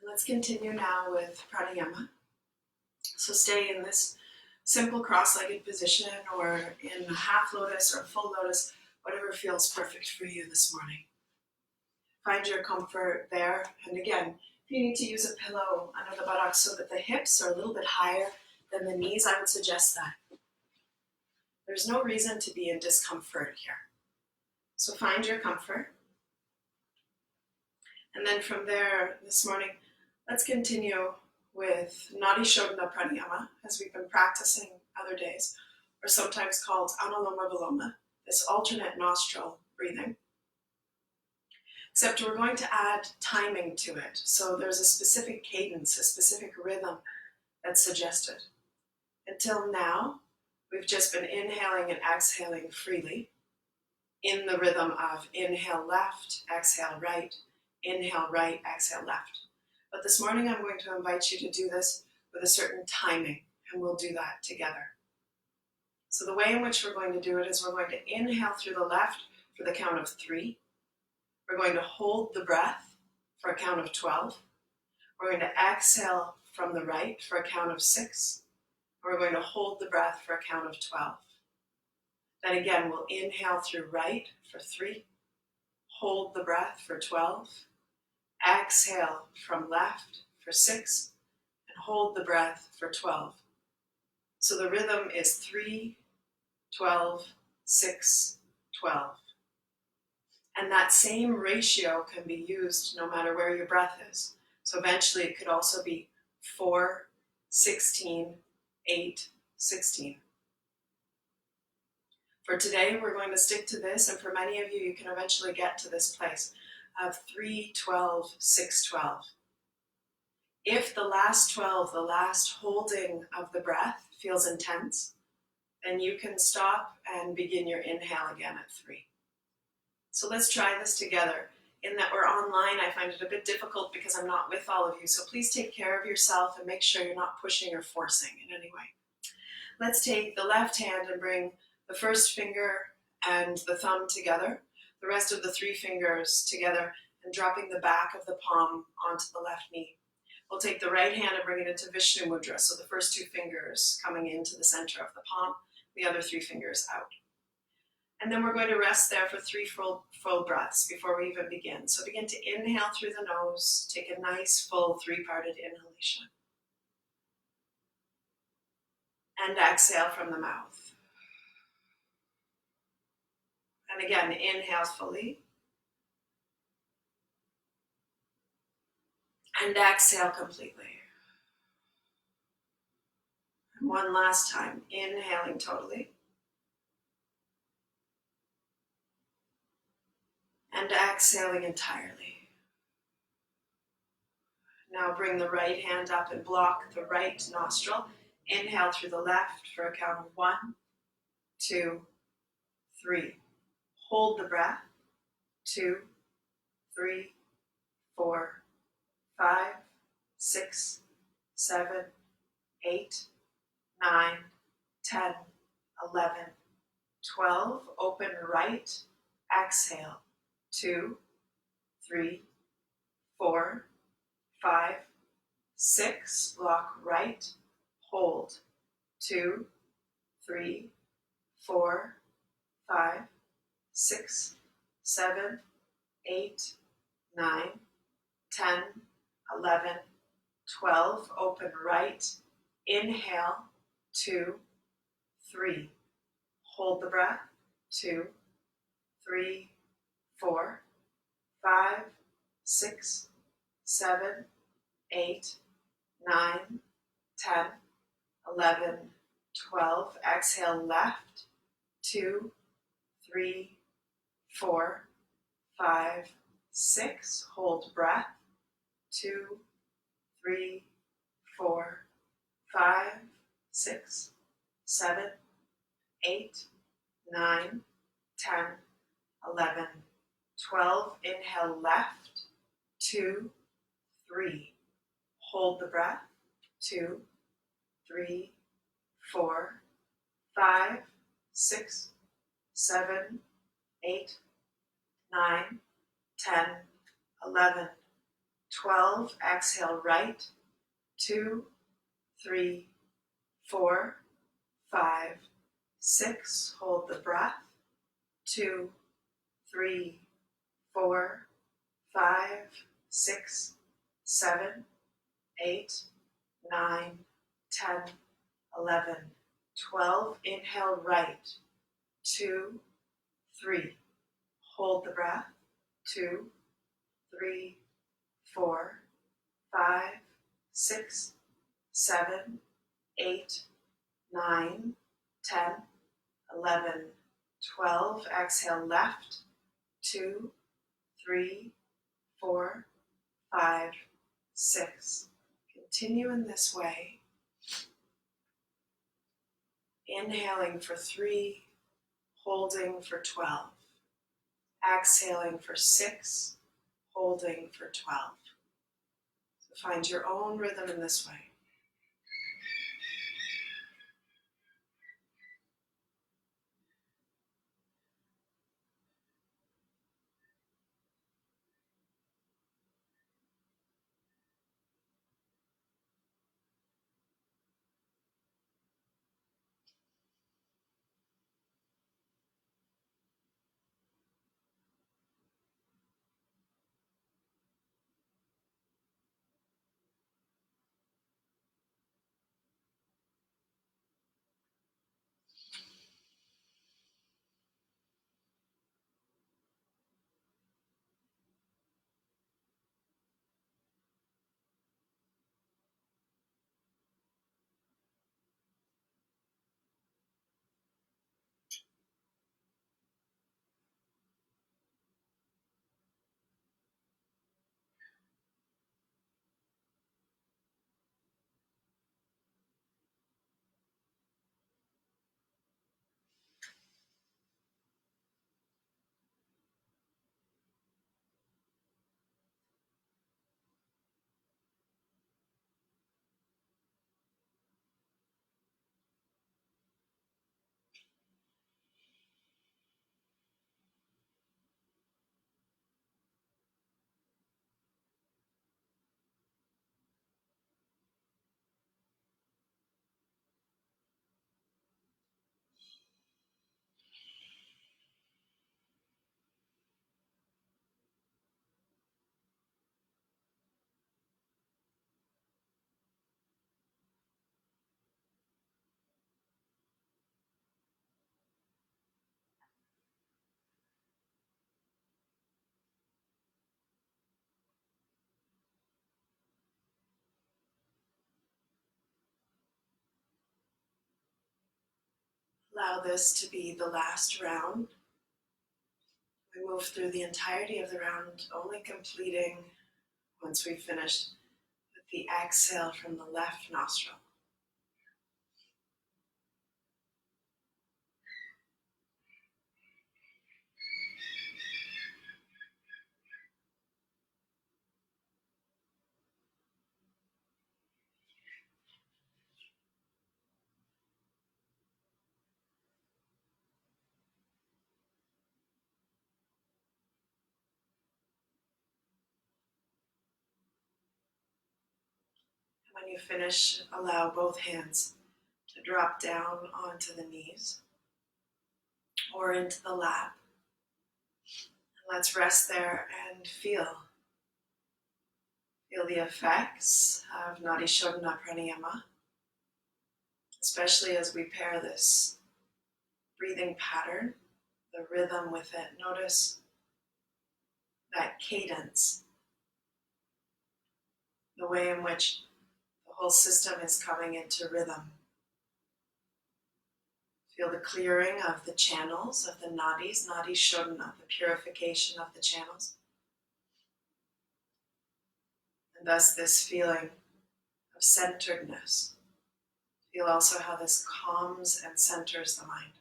Let's continue now with Pranayama. So stay in this simple cross-legged position or in a half lotus or full lotus, whatever feels perfect for you this morning. Find your comfort there. And again, if you need to use a pillow under the buttocks so that the hips are a little bit higher than the knees, I would suggest that. There's no reason to be in discomfort here. So find your comfort. And then from there this morning, let's continue with Nadi Shodhana Pranayama, as we've been practicing other days, or sometimes called Analoma Viloma, this alternate nostril breathing. Except we're going to add timing to it. So there's a specific cadence, a specific rhythm that's suggested. Until now, we've just been inhaling and exhaling freely in the rhythm of inhale left, exhale right, inhale right, exhale left. But this morning I'm going to invite you to do this with a certain timing, and we'll do that together. So the way in which we're going to do it is we're going to inhale through the left for the count of 3. We're going to hold the breath for a count of 12. We're going to exhale from the right for a count of 6. We're going to hold the breath for a count of 12. Then again, we'll inhale through right for 3, hold the breath for 12, exhale from left for 6, and hold the breath for 12. So the rhythm is 3, 12, 6, 12. And that same ratio can be used no matter where your breath is. So eventually it could also be 4, 16, 8, 16. For today, we're going to stick to this, and for many of you, you can eventually get to this place of 3, 12, 6, 12. If the last 12, the last holding of the breath, feels intense, then you can stop and begin your inhale again at 3. So let's try this together. In that we're online, I find it a bit difficult because I'm not with all of you, so please take care of yourself and make sure you're not pushing or forcing in any way. Let's take the left hand and bring the first finger and the thumb together, the rest of the 3 fingers together, and dropping the back of the palm onto the left knee. We'll take the right hand and bring it into Vishnu Mudra, so the first 2 fingers coming into the center of the palm, the other 3 fingers out. And then we're going to rest there for 3 full breaths before we even begin. So begin to inhale through the nose, take a nice full 3-parted inhalation. And exhale from the mouth. And again, inhale fully. And exhale completely. And one last time, inhaling totally. And exhaling entirely. Now bring the right hand up and block the right nostril. Inhale through the left for a count of 1, 2, 3. Hold the breath. 2, 3, 4, 5, 6, 7, 8, 9, 10, 11, 12. Open right. Exhale. 2, 3, 4, 5, 6. Block right. Hold. 2, 3, 4, 5, 6, 7, 8, 9, 10, 11, 12. Open right. Inhale. 2, 3. Hold the breath. 2, 3, 4, 5, 6, 7, 8, 9, 10, 11, 12. Exhale left. 2, 3, 4, 5, 6. Hold breath. 2, 3, 4, 5, 6, 7, 8, 9, 10, 11, 12. Inhale left. 2, 3. Hold the breath. 2, 3, 4, 5, 6, 7, 8, 9, 10, 11, 12. Exhale right. 2, 3, 4, 5, 6. Hold the breath. 2, 3, 4, 5, 6, 7, 8, 9, 10, 11, 12. Inhale right. 2, 3. Hold the breath. 2, 3, 4, 5, 6, 7, 8, 9, 10, 11, 12. Exhale left. 2, 3, 4, 5, 6. Continue in this way. Inhaling for 3, holding for 12. Exhaling for 6, holding for 12. So find your own rhythm in this way. Allow this to be the last round. We move through the entirety of the round, only completing once we've finished with the exhale from the left nostril. When you finish, allow both hands to drop down onto the knees or into the lap. Let's rest there and feel. Feel the effects of Nadi Shodhana Pranayama, especially as we pair this breathing pattern, the rhythm with it. Notice that cadence, the way in which the whole system is coming into rhythm. Feel the clearing of the channels of the nadis, Nadi Shodhana, the purification of the channels. And thus this feeling of centeredness. Feel also how this calms and centers the mind.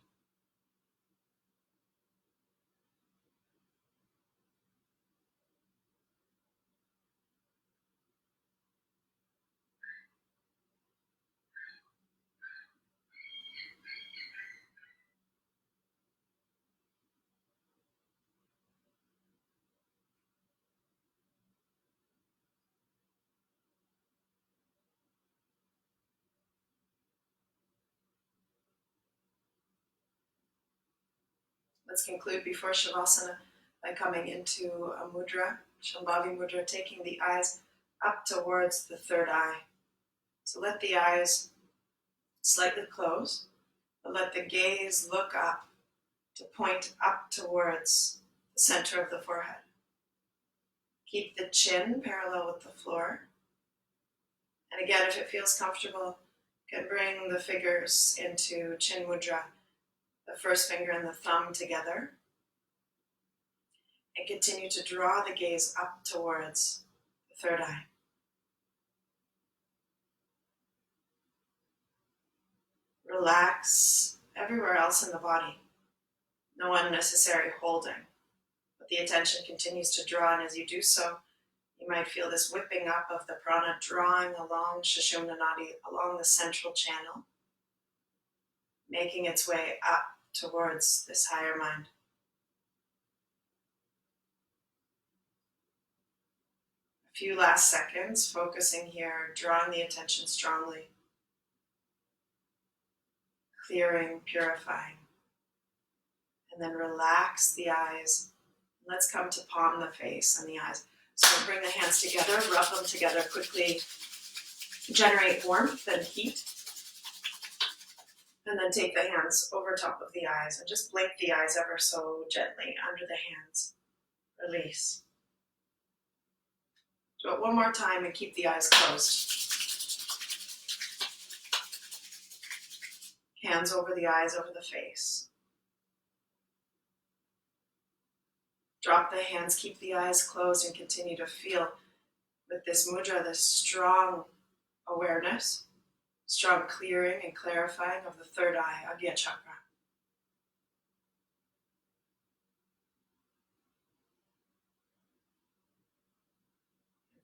Let's conclude before Shavasana by coming into a mudra, Shambhavi Mudra, taking the eyes up towards the third eye. So let the eyes slightly close, but let the gaze look up to point up towards the center of the forehead. Keep the chin parallel with the floor. And again, if it feels comfortable, you can bring the fingers into Chin Mudra, the first finger and the thumb together. And continue to draw the gaze up towards the third eye. Relax everywhere else in the body. No unnecessary holding, but the attention continues to draw, and as you do so, you might feel this whipping up of the prana drawing along Sushumna Nadi, along the central channel, making its way up towards this higher mind. A few last seconds, focusing here, drawing the attention strongly, clearing, purifying, and then relax the eyes. Let's come to palm the face and the eyes. So bring the hands together, rub them together quickly, generate warmth and heat. And then take the hands over top of the eyes and just blink the eyes ever so gently under the hands. Release. Do it one more time and keep the eyes closed. Hands over the eyes, over the face. Drop the hands, keep the eyes closed, and continue to feel with this mudra, this strong awareness, strong clearing and clarifying of the third eye, Agya Chakra.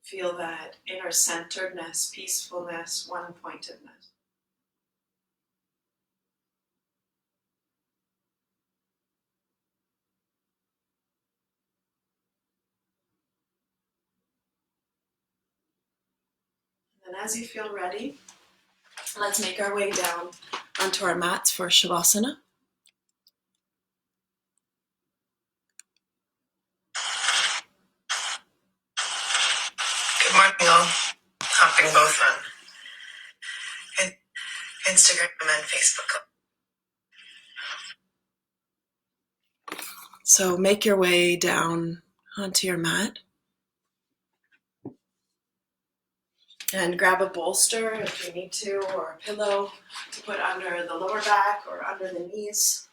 Feel that inner centeredness, peacefulness, one-pointedness. And as you feel ready, let's make our way down onto our mats for Shavasana. Good morning, all. Hopping both on Instagram and Facebook. So make your way down onto your mat. And grab a bolster if you need to, or a pillow to put under the lower back or under the knees.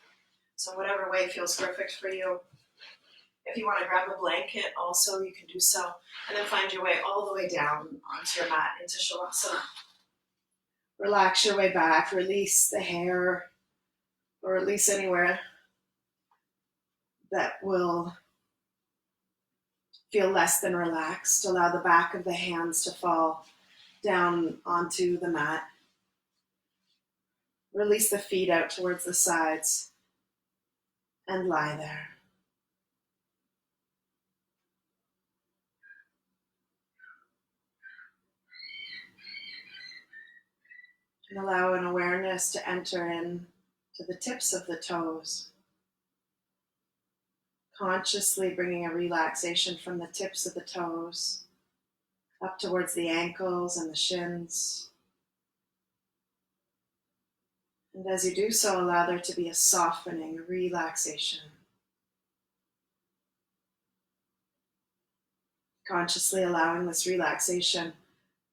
So whatever way feels perfect for you. If you want to grab a blanket also, you can do so. And then find your way all the way down onto your mat into Shavasana. Relax your way back, release the hair, or release anywhere that will feel less than relaxed. Allow the back of the hands to fall down onto the mat. Release the feet out towards the sides and lie there. And allow an awareness to enter in to the tips of the toes. Consciously bringing a relaxation from the tips of the toes up towards the ankles and the shins. And as you do so, allow there to be a softening, a relaxation. Consciously allowing this relaxation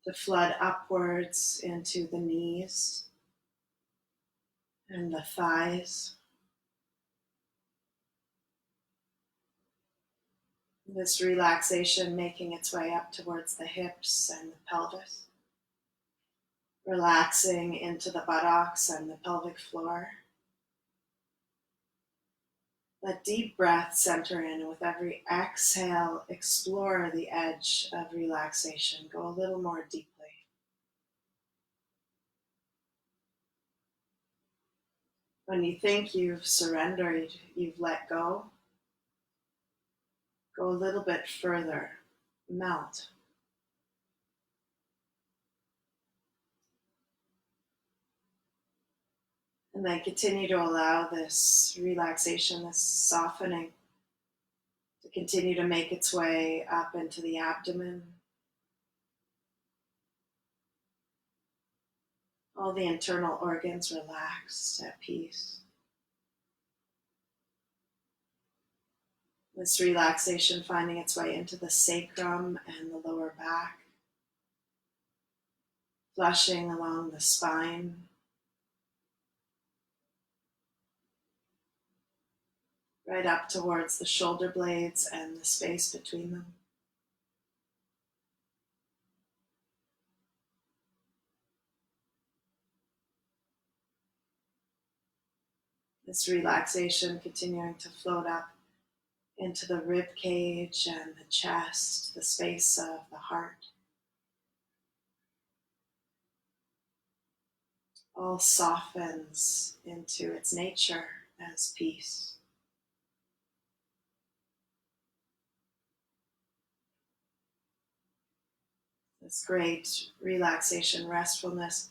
to flood upwards into the knees and the thighs. This relaxation making its way up towards the hips and the pelvis. Relaxing into the buttocks and the pelvic floor. Let deep breaths enter in, and with every exhale, explore the edge of relaxation. Go a little more deeply. When you think you've surrendered, you've let go, go a little bit further, melt. And then continue to allow this relaxation, this softening, to continue to make its way up into the abdomen. All the internal organs relaxed, at peace. This relaxation finding its way into the sacrum and the lower back, flushing along the spine. Right up towards the shoulder blades and the space between them. This relaxation continuing to float up into the rib cage and the chest, the space of the heart. All softens into its nature as peace. This great relaxation, restfulness,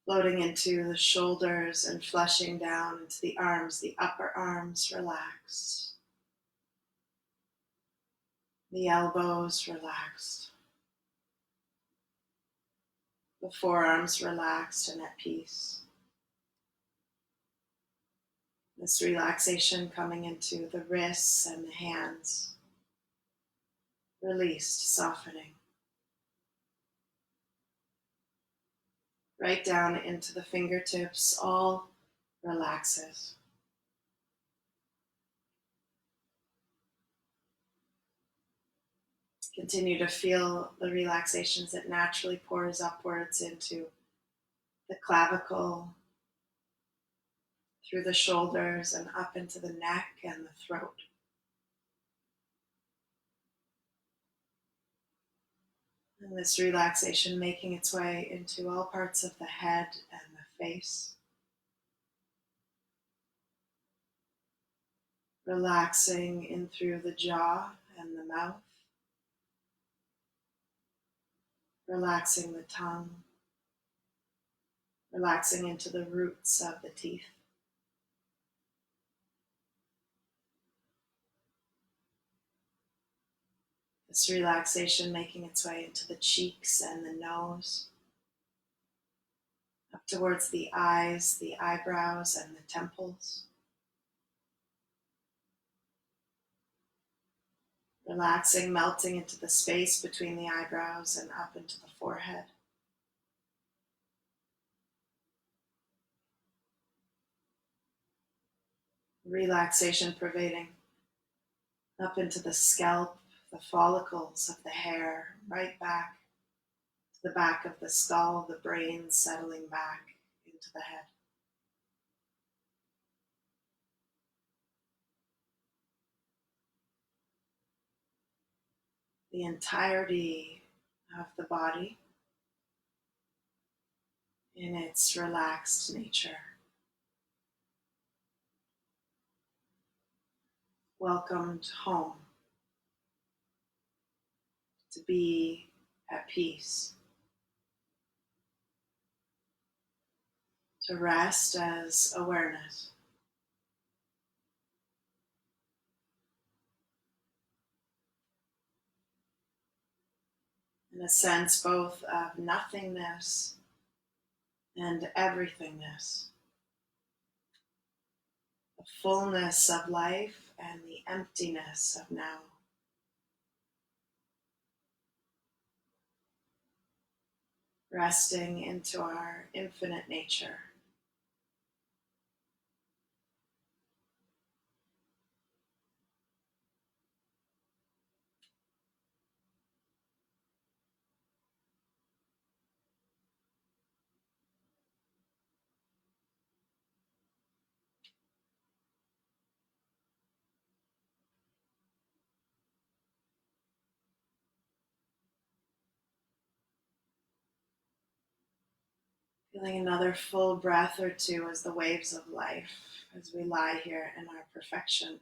floating into the shoulders and flushing down into the arms, the upper arms relaxed, the elbows relaxed, the forearms relaxed and at peace. This relaxation coming into the wrists and the hands, released, softening. Right down into the fingertips, all relaxes. Continue to feel the relaxations that naturally pours upwards into the clavicle, through the shoulders and up into the neck and the throat. And this relaxation making its way into all parts of the head and the face. Relaxing in through the jaw and the mouth. Relaxing the tongue. Relaxing into the roots of the teeth. This relaxation making its way into the cheeks and the nose, up towards the eyes, the eyebrows, and the temples. Relaxing, melting into the space between the eyebrows and up into the forehead. Relaxation pervading up into the scalp, the follicles of the hair, right back to the back of the skull, the brain settling back into the head. The entirety of the body in its relaxed nature. Welcomed home, to be at peace, to rest as awareness. In a sense both of nothingness and everythingness, the fullness of life and the emptiness of now. Resting into our infinite nature. Feeling another full breath or two as the waves of life, as we lie here in our perfection.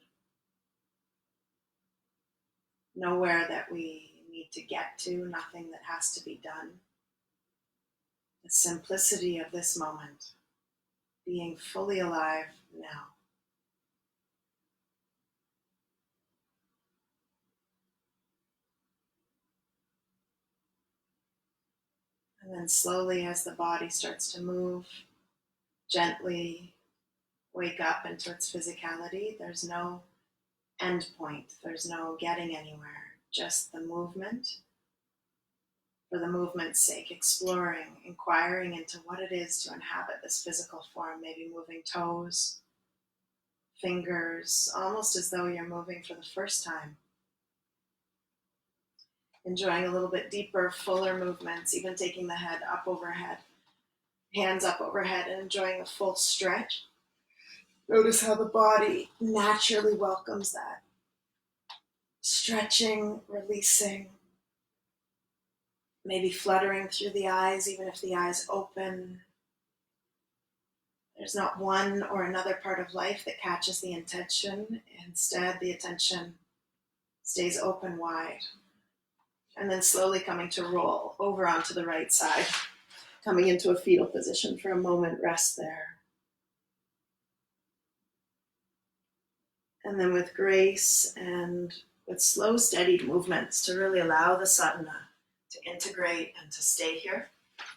Nowhere that we need to get to, nothing that has to be done. The simplicity of this moment, being fully alive now. And then slowly as the body starts to move, gently wake up into its physicality. There's no end point, there's no getting anywhere, just the movement for the movement's sake, exploring, inquiring into what it is to inhabit this physical form, maybe moving toes, fingers, almost as though you're moving for the first time. Enjoying a little bit deeper, fuller movements, even taking the head up overhead, hands up overhead, and enjoying a full stretch. Notice how the body naturally welcomes that. Stretching, releasing, maybe fluttering through the eyes, even if the eyes open. There's not one or another part of life that catches the attention. Instead, the attention stays open wide. And then slowly coming to roll over onto the right side. Coming into a fetal position for a moment, rest there. And then with grace and with slow, steadied movements to really allow the sadhana to integrate and to stay here,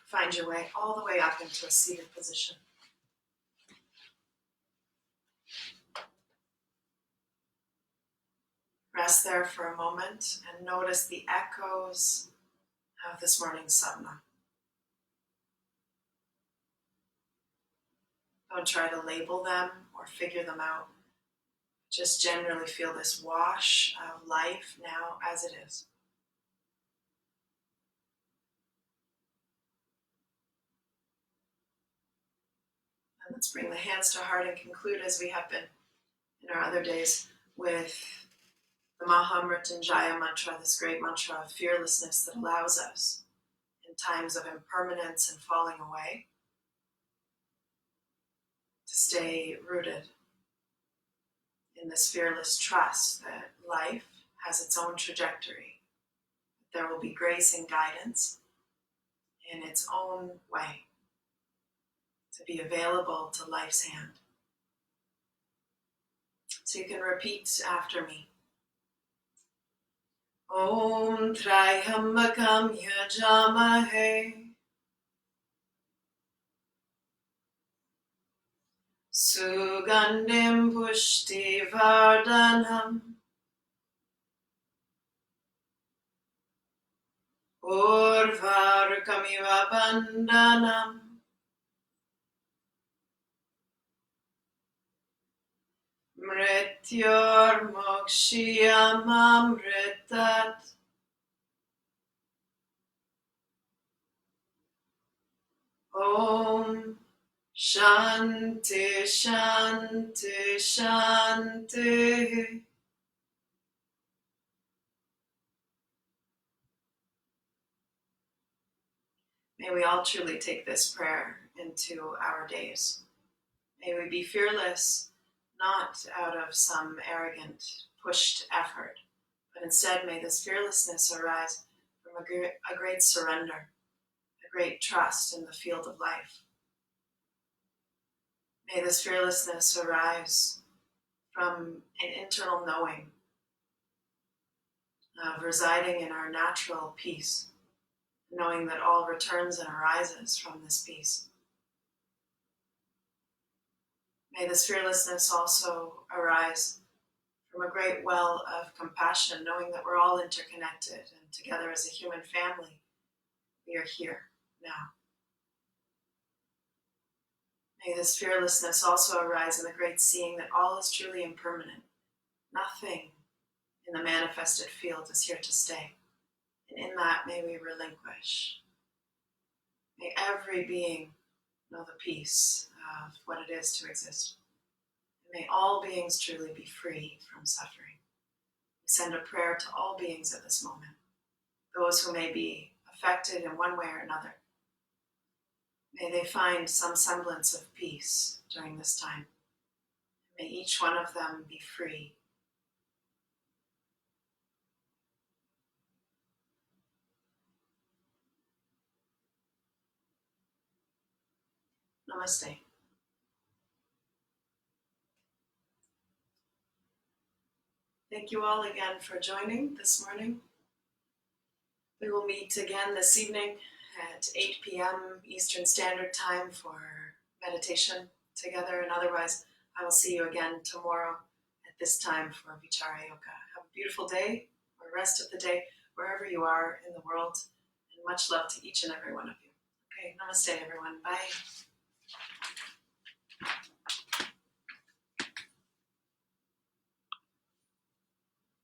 find your way all the way up into a seated position. Rest there for a moment and notice the echoes of this morning's sadhana. Don't try to label them or figure them out. Just generally feel this wash of life now as it is. And let's bring the hands to heart and conclude as we have been in our other days with the Mahamrityunjaya mantra, this great mantra of fearlessness that allows us in times of impermanence and falling away to stay rooted in this fearless trust that life has its own trajectory. There will be grace and guidance in its own way to be available to life's hand. So you can repeat after me. Om Trayambakam Yajamahe Sugandhim Pushti Vardhanam Urvarukamiva Bandhanam Mrityor Mokshiyamamritat Om Shanti Shanti Shanti. May we all truly take this prayer into our days. May we be fearless, not out of some arrogant, pushed effort, but instead may this fearlessness arise from a great surrender, a great trust in the field of life. May this fearlessness arise from an internal knowing of residing in our natural peace, knowing that all returns and arises from this peace. May this fearlessness also arise from a great well of compassion, knowing that we're all interconnected and together as a human family, we are here now. May this fearlessness also arise in the great seeing that all is truly impermanent. Nothing in the manifested field is here to stay. And in that, may we relinquish. May every being know the peace of what it is to exist. And may all beings truly be free from suffering. We send a prayer to all beings at this moment, those who may be affected in one way or another. May they find some semblance of peace during this time. May each one of them be free. Namaste. Thank you all again for joining this morning. We will meet again this evening at 8 p.m. Eastern Standard Time for meditation together, and otherwise I will see you again tomorrow at this time for Vichara Yoga. Have a beautiful day or rest of the day wherever you are in the world, and much love to each and every one of you. Okay, namaste everyone. Bye.